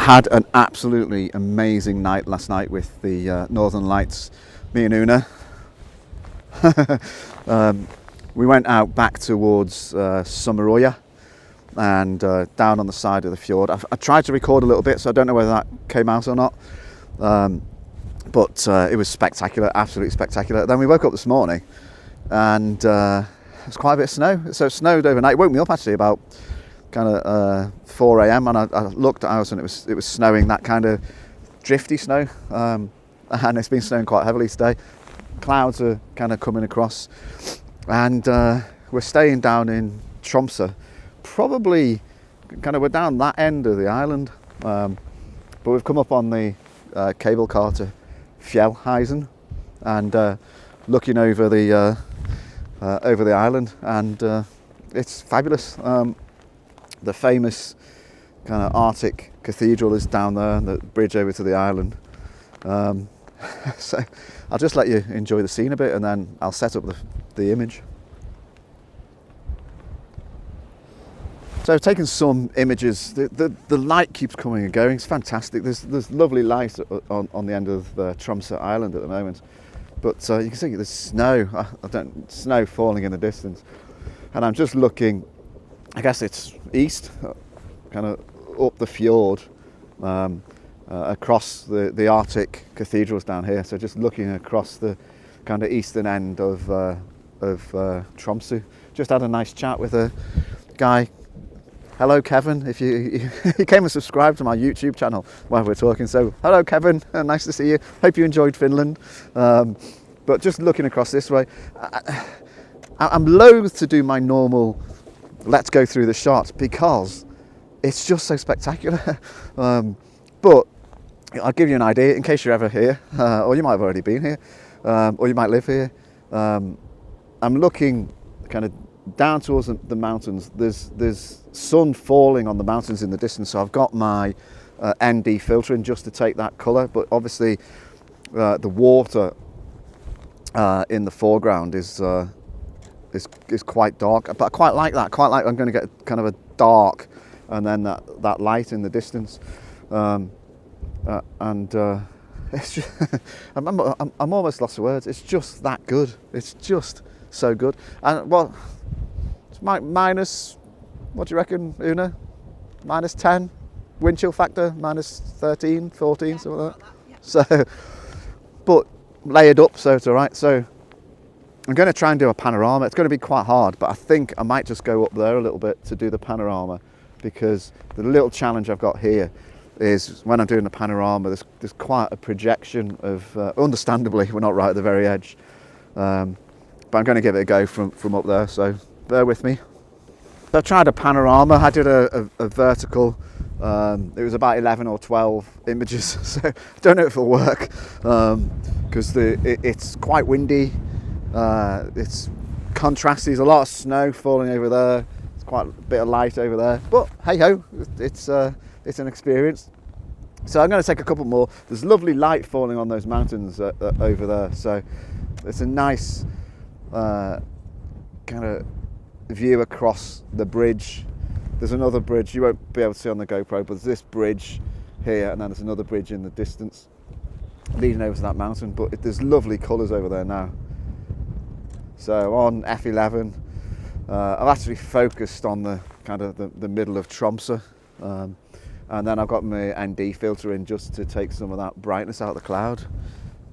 Had an absolutely amazing night last night with the Northern Lights, me and Una. We went out back towards Summeroya and down on the side of the fjord. I tried to record a little bit, so I don't know whether that came out or not. But it was spectacular, absolutely spectacular. Then we woke up this morning and there was quite a bit of snow. So it snowed overnight. It woke me up actually about kind of 4 a.m. and I looked at the house and it was snowing, that kind of drifty snow. And it's been snowing quite heavily today. Clouds are kind of coming across. And we're staying down in Tromsø. Probably kind of we're down that end of the island. But we've come up on the cable car to Fjelheisen and looking over the island, and it's fabulous. The famous kind of Arctic cathedral is down there, the bridge over to the island. So I'll just let you enjoy the scene a bit and then I'll set up the image. So I've taken some images. The light keeps coming and going. It's fantastic. There's lovely light on the end of Tromsø Island at the moment. But you can see there's snow. Snow falling in the distance. And I'm just looking, I guess it's east, kind of up the fjord, across the Arctic cathedrals down here. So just looking across the kind of eastern end of Tromsø. Just had a nice chat with a guy. Hello, Kevin. If you came and subscribed to my YouTube channel while we're talking, so hello, Kevin. Nice to see you. Hope you enjoyed Finland. But just looking across this way, I'm loath to do my normal let's go through the shot because it's just so spectacular. But I'll give you an idea in case you're ever here, or you might have already been here, or you might live here. I'm looking kind of down towards the mountains. There's sun falling on the mountains in the distance, so I've got my ND filter in just to take that colour, but obviously the water in the foreground is quite dark, but I quite like that. I'm going to get kind of a dark and then that light in the distance, it's just I'm almost lost for words. It's just that good. It's just so good. And well, it's minus, what do you reckon, Una? Minus 10, wind chill factor, minus 13, 14, something like that. Yeah. So, but layered up, so it's all right. So I'm going to try and do a panorama. It's going to be quite hard, but I think I might just go up there a little bit to do the panorama, because the little challenge I've got here is when I'm doing the panorama, there's quite a projection of, understandably, we're not right at the very edge, but I'm going to give it a go from up there, so bear with me. So I tried a panorama. I did a vertical. It was about 11 or 12 images, so I don't know if it'll work, because it's quite windy. It's contrasty. There's a lot of snow falling over there. It's quite a bit of light over there, but hey ho, it's an experience. So I'm going to take a couple more. There's lovely light falling on those mountains over there, so it's a nice kind of view across the bridge. There's another bridge you won't be able to see on the GoPro, but there's this bridge here, and then there's another bridge in the distance leading over to that mountain. But there's lovely colours over there now. So on F11, I've actually focused on the kind of the middle of Tromsø, and then I've got my ND filter in just to take some of that brightness out of the cloud.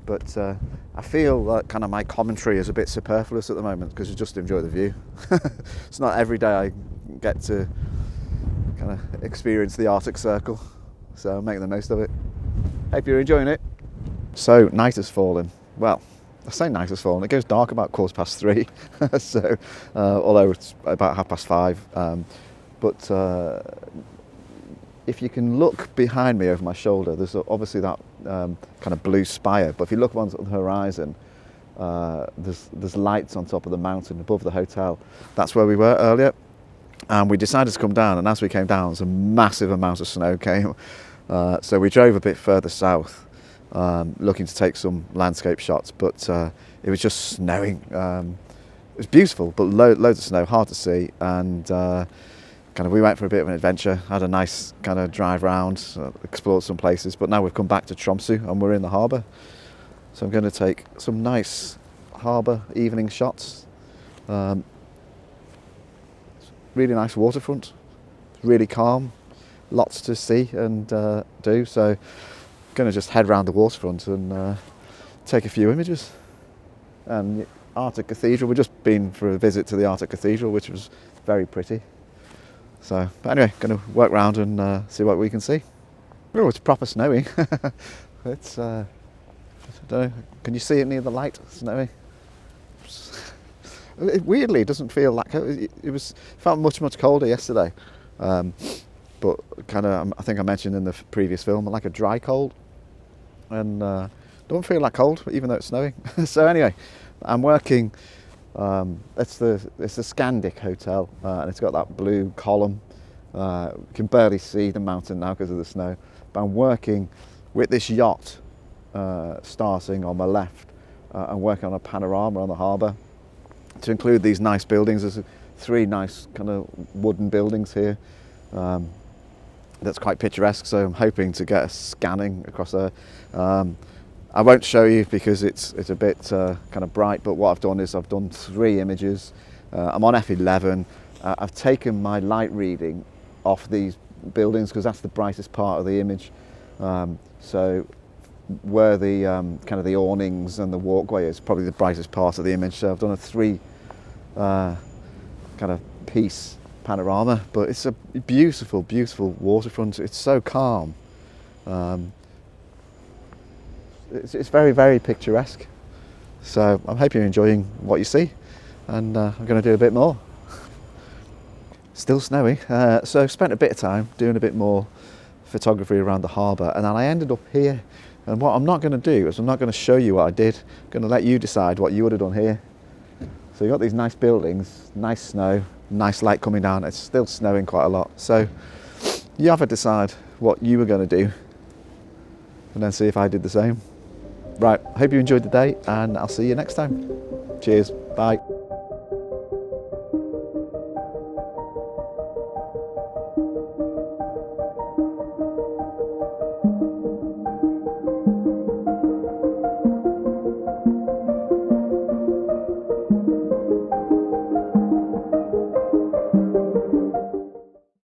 But I feel that kind of my commentary is a bit superfluous at the moment because you just enjoy the view. It's not every day I get to kind of experience the Arctic Circle, so I'm making the most of it. Hope you're enjoying it. So night has fallen. Well, I say night has fallen. It goes dark about 3:15, so although it's about 5:30. But if you can look behind me over my shoulder, there's obviously that kind of blue spire. But if you look onto the horizon, there's lights on top of the mountain above the hotel. That's where we were earlier. And we decided to come down, and as we came down, a massive amount of snow came. So we drove a bit further south, looking to take some landscape shots, but it was just snowing. It was beautiful, but loads of snow, hard to see, and we went for a bit of an adventure, had a nice kind of drive round, explored some places, but now we've come back to Tromsø and we're in the harbour. So I'm going to take some nice harbour evening shots. Really nice waterfront, really calm, lots to see and do. So I'm going to just head round the waterfront and take a few images. And Arctic Cathedral, we've just been for a visit to the Arctic Cathedral, which was very pretty. So, but anyway, going to work round and see what we can see. Oh, it's proper snowy. It's, I don't know, can you see it near the light? Snowy. It weirdly doesn't feel like it felt much colder yesterday, but kind of I think I mentioned in the previous film like a dry cold, and don't feel that cold even though it's snowing. So anyway, I'm working. It's the Scandic Hotel, and it's got that blue column. You can barely see the mountain now because of the snow. But I'm working with this yacht starting on my left, and working on a panorama on the harbour. To include these nice buildings, there's 3 nice kind of wooden buildings here. That's quite picturesque. So I'm hoping to get a scanning across there. I won't show you because it's a bit kind of bright, but what I've done is I've done 3 images. I'm on f11. I've taken my light reading off these buildings because that's the brightest part of the image. So where the kind of the awnings and the walkway is probably the brightest part of the image. So I've done a 3 kind of piece panorama, but it's a beautiful waterfront. It's so calm. It's very picturesque. So I hope you're enjoying what you see, and I'm going to do a bit more. Still snowy, so I've spent a bit of time doing a bit more photography around the harbour, and then I ended up here. And what I'm not going to do is I'm not going to show you what I did. I'm going to let you decide what you would have done here. So you've got these nice buildings, nice snow, nice light coming down. It's still snowing quite a lot. So you have to decide what you were going to do and then see if I did the same. Right, I hope you enjoyed the day and I'll see you next time. Cheers, bye.